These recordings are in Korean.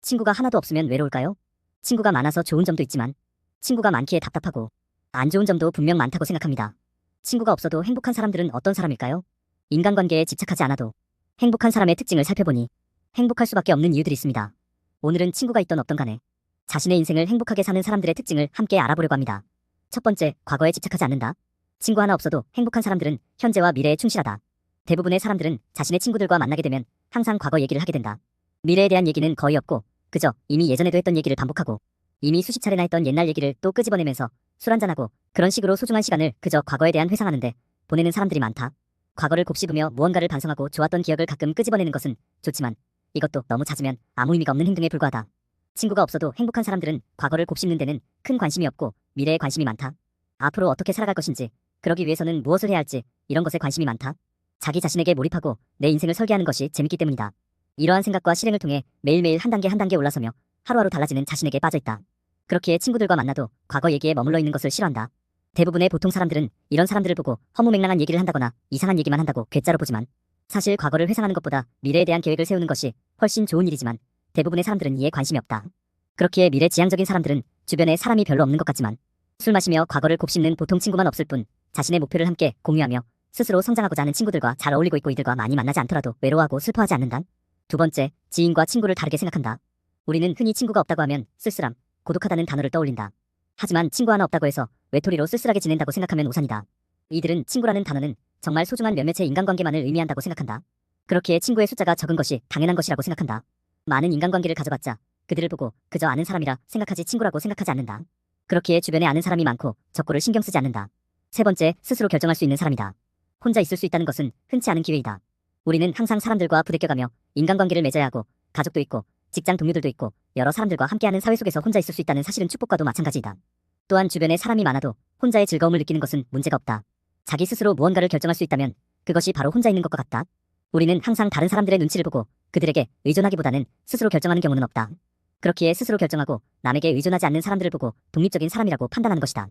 친구가 하나도 없으면 외로울까요? 친구가 많아서 좋은 점도 있지만 친구가 많기에 답답하고 안 좋은 점도 분명 많다고 생각합니다. 친구가 없어도 행복한 사람들은 어떤 사람일까요? 인간관계에 집착하지 않아도 행복한 사람의 특징을 살펴보니 행복할 수밖에 없는 이유들이 있습니다. 오늘은 친구가 있던 없던 간에 자신의 인생을 행복하게 사는 사람들의 특징을 함께 알아보려고 합니다. 첫 번째, 과거에 집착하지 않는다. 친구 하나 없어도 행복한 사람들은 현재와 미래에 충실하다. 대부분의 사람들은 자신의 친구들과 만나게 되면 항상 과거 얘기를 하게 된다. 미래에 대한 얘기는 거의 없고 그저 이미 예전에도 했던 얘기를 반복하고 이미 수십 차례나 했던 옛날 얘기를 또 끄집어내면서 술 한잔하고 그런 식으로 소중한 시간을 그저 과거에 대한 회상하는데 보내는 사람들이 많다. 과거를 곱씹으며 무언가를 반성하고 좋았던 기억을 가끔 끄집어내는 것은 좋지만 이것도 너무 잦으면 아무 의미가 없는 행동에 불과하다. 친구가 없어도 행복한 사람들은 과거를 곱씹는 데는 큰 관심이 없고 미래에 관심이 많다. 앞으로 어떻게 살아갈 것인지, 그러기 위해서는 무엇을 해야 할지 이런 것에 관심이 많다. 자기 자신에게 몰입하고 내 인생을 설계하는 것이 재밌기 때문이다. 이러한 생각과 실행을 통해 매일매일 한 단계 올라서며 하루하루 달라지는 자신에게 빠져있다. 그렇기에 친구들과 만나도 과거 얘기에 머물러 있는 것을 싫어한다. 대부분의 보통 사람들은 이런 사람들을 보고 허무맹랑한 얘기를 한다거나 이상한 얘기만 한다고 괴짜로 보지만 사실 과거를 회상하는 것보다 미래에 대한 계획을 세우는 것이 훨씬 좋은 일이지만 대부분의 사람들은 이에 관심이 없다. 그렇기에 미래지향적인 사람들은 주변에 사람이 별로 없는 것 같지만 술 마시며 과거를 곱씹는 보통 친구만 없을 뿐 자신의 목표를 함께 공유하며 스스로 성장하고자 하는 친구들과 잘 어울리고 있고 이들과 많이 만나지 않더라도 외로워하고 슬퍼하지 않는다. 두 번째, 지인과 친구를 다르게 생각한다. 우리는 흔히 친구가 없다고 하면 쓸쓸함, 고독하다는 단어를 떠올린다. 하지만 친구 하나 없다고 해서 외톨이로 쓸쓸하게 지낸다고 생각하면 오산이다. 이들은 친구라는 단어는 정말 소중한 몇몇의 인간관계만을 의미한다고 생각한다. 그렇기에 친구의 숫자가 적은 것이 당연한 것이라고 생각한다. 많은 인간관계를 가져봤자 그들을 보고 그저 아는 사람이라 생각하지 친구라고 생각하지 않는다. 그렇기에 주변에 아는 사람이 많고 적고를 신경 쓰지 않는다. 세 번째, 스스로 결정할 수 있는 사람이다. 혼자 있을 수 있다는 것은 흔치 않은 기회이다. 우리는 항상 사람들과 부대껴가며 인간관계를 맺어야 하고 가족도 있고 직장 동료들도 있고 여러 사람들과 함께하는 사회 속에서 혼자 있을 수 있다는 사실은 축복과도 마찬가지이다. 또한 주변에 사람이 많아도 혼자의 즐거움을 느끼는 것은 문제가 없다. 자기 스스로 무언가를 결정할 수 있다면 그것이 바로 혼자 있는 것과 같다. 우리는 항상 다른 사람들의 눈치를 보고 그들에게 의존하기보다는 스스로 결정하는 경우는 없다. 그렇기에 스스로 결정하고 남에게 의존하지 않는 사람들을 보고 독립적인 사람이라고 판단하는 것이다.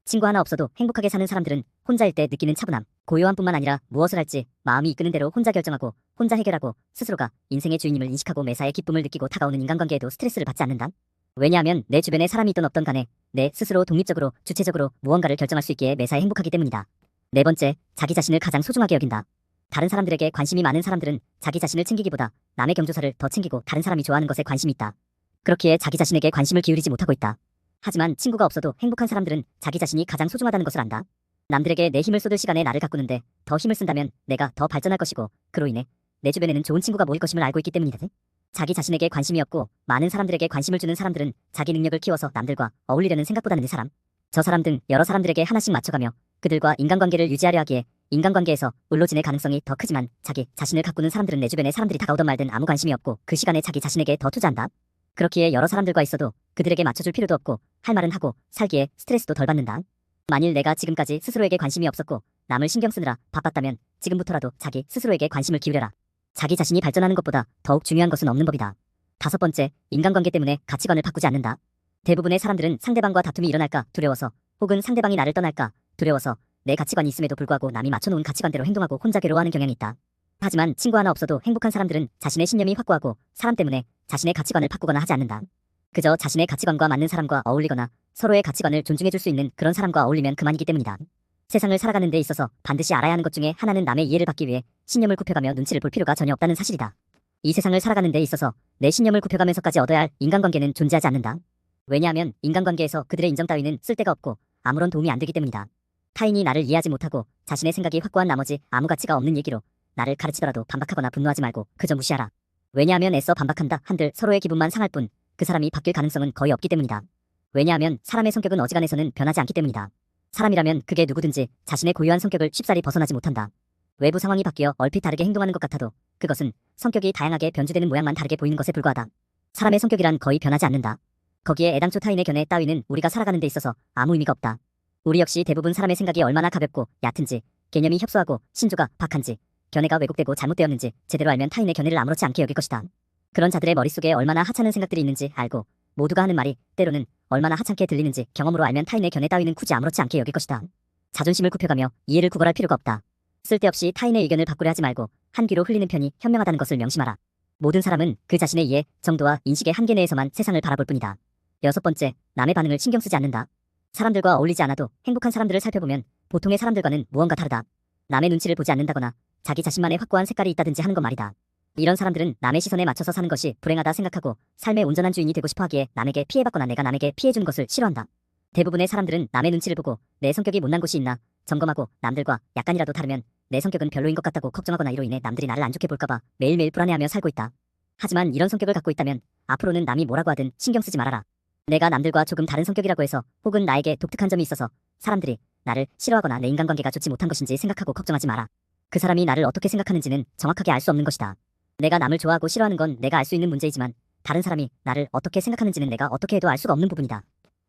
친구 하나 없어도 행복하게 사는 사람들은 혼자일 때 느끼는 차분함, 고요함뿐만 아니라 무엇을 할지 마음이 이끄는 대로 혼자 결정하고 혼자 해결하고 스스로가 인생의 주인임을 인식하고 매사에 기쁨을 느끼고 다가오는 인간관계에도 스트레스를 받지 않는다. 왜냐하면 내 주변에 사람이 있든 없던 간에 내 스스로 독립적으로 주체적으로 무언가를 결정할 수 있기에 매사에 행복하기 때문이다. 네 번째, 자기 자신을 가장 소중하게 여긴다. 다른 사람들에게 관심이 많은 사람들은 자기 자신을 챙기기보다 남의 경조사를 더 챙기고 다른 사람이 좋아하는 것에 관심이 있다. 그렇기에 자기 자신에게 관심을 기울이지 못하고 있다. 하지만 친구가 없어도 행복한 사람들은 자기 자신이 가장 소중하다는 것을 안다. 남들에게 내 힘을 쏟을 시간에 나를 가꾸는데 더 힘을 쓴다면 내가 더 발전할 것이고 그로 인해 내 주변에는 좋은 친구가 모일 것임을 알고 있기 때문이다. 자기 자신에게 관심이 없고 많은 사람들에게 관심을 주는 사람들은 자기 능력을 키워서 남들과 어울리려는 생각보다는 이 사람, 저 사람 등 여러 사람들에게 하나씩 맞춰가며 그들과 인간관계를 유지하려 하기에 인간관계에서 울로진의 가능성이 더 크지만 자기 자신을 가꾸는 사람들은 내 주변에 사람들이 다가오던 말든 아무 관심이 없고 그 시간에 자기 자신에게 더 투자한다. 그렇기에 여러 사람들과 있어도 그들에게 맞춰줄 필요도 없고 할 말은 하고 살기에 스트레스도 덜 받는다. 만일 내가 지금까지 스스로에게 관심이 없었고 남을 신경 쓰느라 바빴다면 지금부터라도 자기 스스로에게 관심을 기울여라. 자기 자신이 발전하는 것보다 더욱 중요한 것은 없는 법이다. 다섯 번째, 인간관계 때문에 가치관을 바꾸지 않는다. 대부분의 사람들은 상대방과 다툼이 일어날까 두려워서 혹은 상대방이 나를 떠날까 두려워서 내 가치관이 있음에도 불구하고 남이 맞춰놓은 가치관대로 행동하고 혼자 괴로워하는 경향이 있다. 하지만 친구 하나 없어도 행복한 사람들은 자신의 신념이 확고하고 사람 때문에 자신의 가치관을 바꾸거나 하지 않는다. 그저 자신의 가치관과 맞는 사람과 어울리거나 서로의 가치관을 존중해줄 수 있는 그런 사람과 어울리면 그만이기 때문이다. 세상을 살아가는 데 있어서 반드시 알아야 하는 것 중에 하나는 남의 이해를 받기 위해 신념을 굽혀가며 눈치를 볼 필요가 전혀 없다는 사실이다. 이 세상을 살아가는 데 있어서 내 신념을 굽혀가면서까지 얻어야 할 인간관계는 존재하지 않는다. 왜냐하면 인간관계에서 그들의 인정 따위는 쓸데가 없고 아무런 도움이 안 되기 때문이다. 타인이 나를 이해하지 못하고 자신의 생각이 확고한 나머지 아무 가치가 없는 얘기로 나를 가르치더라도 반박하거나 분노하지 말고 그저 무시하라. 왜냐하면 애써 반박한다 한들 서로의 기분만 상할 뿐 그 사람이 바뀔 가능성은 거의 없기 때문이다. 왜냐하면 사람의 성격은 어지간해서는 변하지 않기 때문이다. 사람이라면 그게 누구든지 자신의 고유한 성격을 쉽사리 벗어나지 못한다. 외부 상황이 바뀌어 얼핏 다르게 행동하는 것 같아도 그것은 성격이 다양하게 변주되는 모양만 다르게 보이는 것에 불과하다. 사람의 성격이란 거의 변하지 않는다. 거기에 애당초 타인의 견해 따위는 우리가 살아가는 데 있어서 아무 의미가 없다. 우리 역시 대부분 사람의 생각이 얼마나 가볍고 얕은지, 개념이 협소하고 신조가 박한지, 견해가 왜곡되고 잘못되었는지 제대로 알면 타인의 견해를 아무렇지 않게 여길 것이다. 그런 자들의 머릿속에 얼마나 하찮은 생각들이 있는지 알고 모두가 하는 말이 때로는 얼마나 하찮게 들리는지 경험으로 알면 타인의 견해 따위는 굳이 아무렇지 않게 여길 것이다. 자존심을 굽혀가며 이해를 구걸할 필요가 없다. 쓸데없이 타인의 의견을 바꾸려 하지 말고 한 귀로 흘리는 편이 현명하다는 것을 명심하라. 모든 사람은 그 자신의 이해, 정도와 인식의 한계 내에서만 세상을 바라볼 뿐이다. 6번째, 남의 반응을 신경 쓰지 않는다. 사람들과 어울리지 않아도 행복한 사람들을 살펴보면 보통의 사람들과는 무언가 다르다. 남의 눈치를 보지 않는다거나 자기 자신만의 확고한 색깔이 있다든지 하는 것 말이다. 이런 사람들은 남의 시선에 맞춰서 사는 것이 불행하다 생각하고 삶의 온전한 주인이 되고 싶어 하기에 남에게 피해받거나 내가 남에게 피해준 것을 싫어한다. 대부분의 사람들은 남의 눈치를 보고 내 성격이 못난 곳이 있나 점검하고 남들과 약간이라도 다르면 내 성격은 별로인 것 같다고 걱정하거나 이로 인해 남들이 나를 안 좋게 볼까봐 매일매일 불안해하며 살고 있다. 하지만 이런 성격을 갖고 있다면 앞으로는 남이 뭐라고 하든 신경 쓰지 말아라. 내가 남들과 조금 다른 성격이라고 해서 혹은 나에게 독특한 점이 있어서 사람들이 나를 싫어하거나 내 인간관계가 좋지 못한 것인지 생각하고 걱정하지 마라. 그 사람이 나를 어떻게 생각하는지는 정확하게 알 수 없는 것이다. 내가 남을 좋아하고 싫어하는 건 내가 알 수 있는 문제이지만 다른 사람이 나를 어떻게 생각하는지는 내가 어떻게 해도 알 수가 없는 부분이다.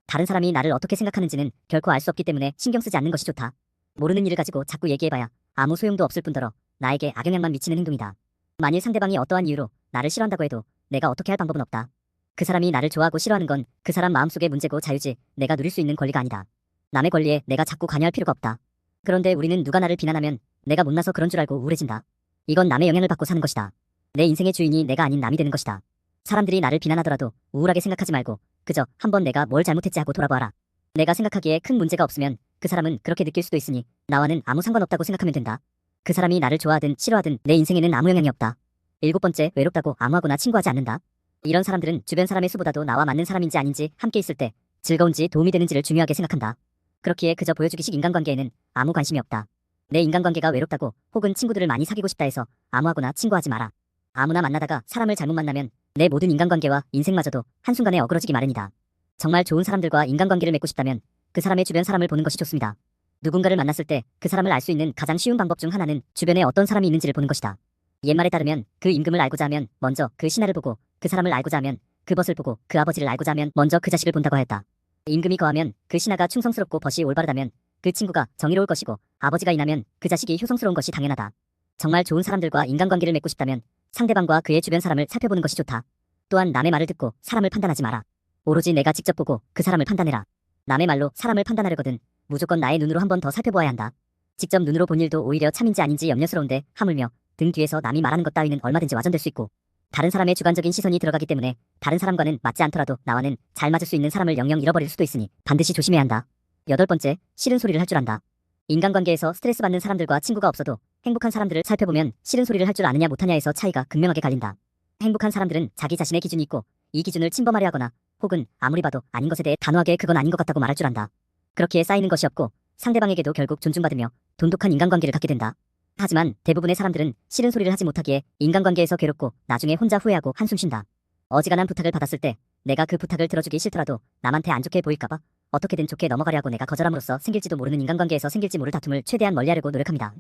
다른 사람이 나를 어떻게 생각하는지는 결코 알 수 없기 때문에 신경 쓰지 않는 것이 좋다. 모르는 일을 가지고 자꾸 얘기해봐야 아무 소용도 없을 뿐더러 나에게 악영향만 미치는 행동이다. 만일 상대방이 어떠한 이유로 나를 싫어한다고 해도 내가 어떻게 할 방법은 없다. 그 사람이 나를 좋아하고 싫어하는 건 그 사람 마음속의 문제고 자유지 내가 누릴 수 있는 권리가 아니다. 남의 권리에 내가 자꾸 관여할 필요가 없다. 그런데 우리는 누가 나를 비난하면 내가 못나서 그런 줄 알고 우울해진다. 이건 남의 영향을 받고 사는 것이다. 내 인생의 주인이 내가 아닌 남이 되는 것이다. 사람들이 나를 비난하더라도 우울하게 생각하지 말고 그저 한번 내가 뭘 잘못했지 하고 돌아보아라. 내가 생각하기에 큰 문제가 없으면 그 사람은 그렇게 느낄 수도 있으니 나와는 아무 상관없다고 생각하면 된다. 그 사람이 나를 좋아하든 싫어하든 내 인생에는 아무 영향이 없다. 7번째, 외롭다고 아무하고나 친구하지 않는다. 이런 사람들은 주변 사람의 수보다도 나와 맞는 사람인지 아닌지 함께 있을 때 즐거운지 도움이 되는지를 중요하게 생각한다. 그렇기에 그저 보여주기식 인간관계에는 아무 관심이 없다. 내 인간관계가 외롭다고 혹은 친구들을 많이 사귀고 싶다 해서 아무하고나 친구하지 마라. 아무나 만나다가 사람을 잘못 만나면 내 모든 인간관계와 인생마저도 한순간에 어그러지기 마련이다. 정말 좋은 사람들과 인간관계를 맺고 싶다면 그 사람의 주변 사람을 보는 것이 좋습니다. 누군가를 만났을 때 그 사람을 알 수 있는 가장 쉬운 방법 중 하나는 주변에 어떤 사람이 있는지를 보는 것이다. 옛말에 따르면 그 임금을 알고자 하면 먼저 그 신하를 보고 그 사람을 알고자 하면 그 벗을 보고 그 아버지를 알고자 하면 먼저 그 자식을 본다고 하였다. 임금이 거하면 그 신하가 충성스럽고 벗이 올바르다면 그 친구가 정의로울 것이고 아버지가 인하면 그 자식이 효성스러운 것이 당연하다. 정말 좋은 사람들과 인간관계를 맺고 싶다면 상대방과 그의 주변 사람을 살펴보는 것이 좋다. 또한 남의 말을 듣고 사람을 판단하지 마라. 오로지 내가 직접 보고 그 사람을 판단해라. 남의 말로 사람을 판단하려거든 무조건 나의 눈으로 한 번 더 살펴보아야 한다. 직접 눈으로 본 일도 오히려 참인지 아닌지 염려스러운데 하물며 등 뒤에서 남이 말하는 것 따위는 얼마든지 와전될 수 있고 다른 사람의 주관적인 시선이 들어가기 때문에 다른 사람과는 맞지 않더라도 나와는 잘 맞을 수 있는 사람을 영영 잃어버릴 수도 있으니 반드시 조심해야 한다. 8번째, 싫은 소리를 할 줄 안다. 인간관계에서 스트레스 받는 사람들과 친구가 없어도 행복한 사람들을 살펴보면 싫은 소리를 할 줄 아느냐 못하냐에서 차이가 극명하게 갈린다. 행복한 사람들은 자기 자신의 기준이 있고 이 기준을 침범하려 하거나 혹은 아무리 봐도 아닌 것에 대해 단호하게 그건 아닌 것 같다고 말할 줄 안다. 그렇기에 쌓이는 것이 없고 상대방에게도 결국 존중받으며 돈독한 인간관계를 갖게 된다. 하지만 대부분의 사람들은 싫은 소리를 하지 못하기에 인간관계에서 괴롭고 나중에 혼자 후회하고 한숨 쉰다. 어지간한 부탁을 받았을 때 내가 그 부탁을 들어주기 싫더라도 남한테 안 좋게 보일까봐 어떻게든 좋게 넘어가려 하고 내가 거절함으로써 생길지도 모르는 인간관계에서 생길지 모를 다툼을 최대한 멀리하려고 노력합니다.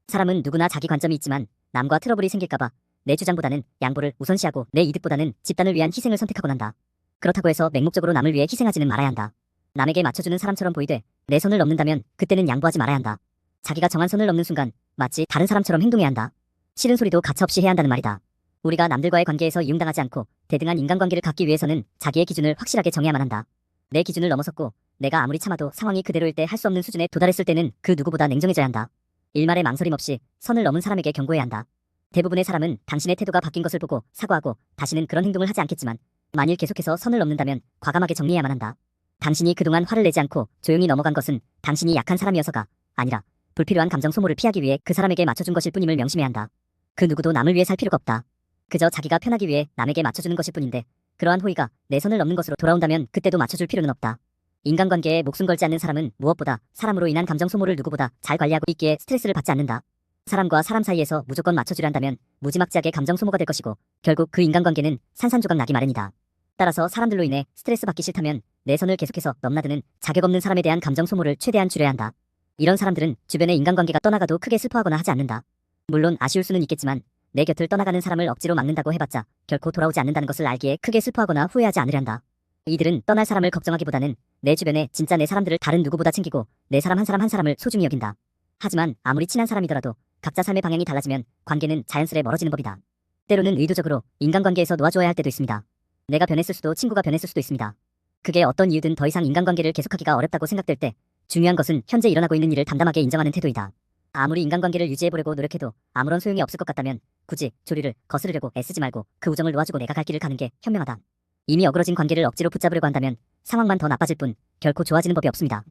사람은 누구나 자기 관점이 있지만 남과 트러블이 생길까봐 내 주장보다는 양보를 우선시하고 내 이득보다는 집단을 위한 희생을 선택하곤 한다. 그렇다고 해서 맹목적으로 남을 위해 희생하지는 말아야 한다. 남에게 맞춰주는 사람처럼 보이되 내 선을 넘는다면 그때는 양보하지 말아야 한다. 자기가 정한 선을 넘는 순간 마치 다른 사람처럼 행동해야 한다. 싫은 소리도 가차없이 해야 한다는 말이다. 우리가 남들과의 관계에서 이용당하지 않고 대등한 인간관계를 갖기 위해서는 자기의 기준을 확실하게 정해야만 한다. 내 기준을 넘어섰고 내가 아무리 참아도 상황이 그대로일 때 할 수 없는 수준에 도달했을 때는 그 누구보다 냉정해져야 한다. 일말의 망설임 없이 선을 넘은 사람에게 경고해야 한다. 대부분의 사람은 당신의 태도가 바뀐 것을 보고 사과하고 다시는 그런 행동을 하지 않겠지만 만일 계속해서 선을 넘는다면 과감하게 정리해야만 한다. 당신이 그동안 화를 내지 않고 조용히 넘어간 것은 당신이 약한 사람이어서가 아니라 불필요한 감정 소모를 피하기 위해 그 사람에게 맞춰준 것일 뿐임을 명심해야 한다. 그 누구도 남을 위해 살 필요가 없다. 그저 자기가 편하기 위해 남에게 맞춰주는 것일 뿐인데 그러한 호의가 내 선을 넘는 것으로 돌아온다면 그때도 맞춰줄 필요는 없다. 인간관계에 목숨 걸지 않는 사람은 무엇보다 사람으로 인한 감정 소모를 누구보다 잘 관리하고 있기에 스트레스를 받지 않는다. 사람과 사람 사이에서 무조건 맞춰주려 한다면 무지막지하게 감정 소모가 될 것이고 결국 그 인간관계는 산산조각 나기 마련이다. 따라서 사람들로 인해 스트레스 받기 싫다면 내 선을 계속해서 넘나드는 자격 없는 사람에 대한 감정 소모를 최대한 줄여야 한다. 이런 사람들은 주변의 인간관계가 떠나가도 크게 슬퍼하거나 하지 않는다. 물론 아쉬울 수는 있겠지만 내 곁을 떠나가는 사람을 억지로 막는다고 해봤자 결코 돌아오지 않는다는 것을 알기에 크게 슬퍼하거나 후회하지 않으려 한다. 이들은 떠날 사람을 걱정하기보다는 내 주변에 진짜 내 사람들을 다른 누구보다 챙기고 내 사람 한 사람 한 사람을 소중히 여긴다. 하지만 아무리 친한 사람이더라도 각자 삶의 방향이 달라지면 관계는 자연스레 멀어지는 법이다. 때로는 의도적으로 인간관계에서 놓아주어야 할 때도 있습니다. 내가 변했을 수도 친구가 변했을 수도 있습니다. 그게 어떤 이유든 더 이상 인간관계를 계속하기가 어렵다고 생각될 때 중요한 것은 현재 일어나고 있는 일을 담담하게 인정하는 태도이다. 아무리 인간관계를 유지해보려고 노력해도 아무런 소용이 없을 것 같다면 굳이 조리를 거스르려고 애쓰지 말고 그 우정을 놓아주고 내가 갈 길을 가는 게 현명하다. 이미 어그러진 관계를 억지로 붙잡으려고 한다면 상황만 더 나빠질 뿐 결코 좋아지는 법이 없습니다.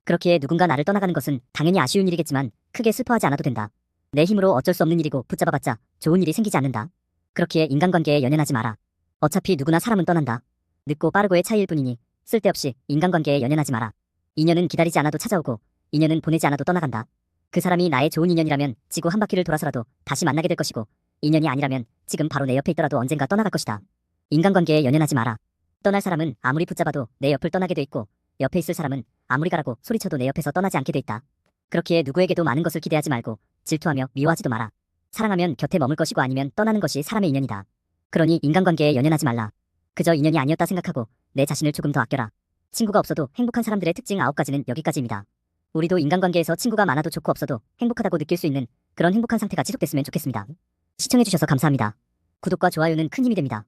그렇기에 누군가 나를 떠나가는 것은 당연히 아쉬운 일이겠지만 크게 슬퍼하지 않아도 된다. 내 힘으로 어쩔 수 없는 일이고 붙잡아봤자 좋은 일이 생기지 않는다. 그렇기에 인간관계에 연연하지 마라. 어차피 누구나 사람은 떠난다. 늦고 빠르고의 차이일 뿐이니 쓸데없이 인간관계에 연연하지 마라. 인연은 기다리지 않아도 찾아오고 인연은 보내지 않아도 떠나간다. 그 사람이 나의 좋은 인연이라면 지구 한 바퀴를 돌아서라도 다시 만나게 될 것이고 인연이 아니라면 지금 바로 내 옆에 있더라도 언젠가 떠나갈 것이다. 인간관계에 연연하지 마라. 떠날 사람은 아무리 붙잡아도 내 옆을 떠나게 돼 있고 옆에 있을 사람은 아무리 가라고 소리쳐도 내 옆에서 떠나지 않게 돼 있다. 그렇기에 누구에게도 많은 것을 기대하지 말고 질투하며 미워하지도 마라. 사랑하면 곁에 머물 것이고 아니면 떠나는 것이 사람의 인연이다. 그러니 인간관계에 연연하지 말라. 그저 인연이 아니었다 생각하고 내 자신을 조금 더 아껴라. 친구가 없어도 행복한 사람들의 특징 9가지는 여기까지입니다. 우리도 인간관계에서 친구가 많아도 좋고 없어도 행복하다고 느낄 수 있는 그런 행복한 상태가 지속됐으면 좋겠습니다. 시청해주셔서 감사합니다. 구독과 좋아요는 큰 힘이 됩니다.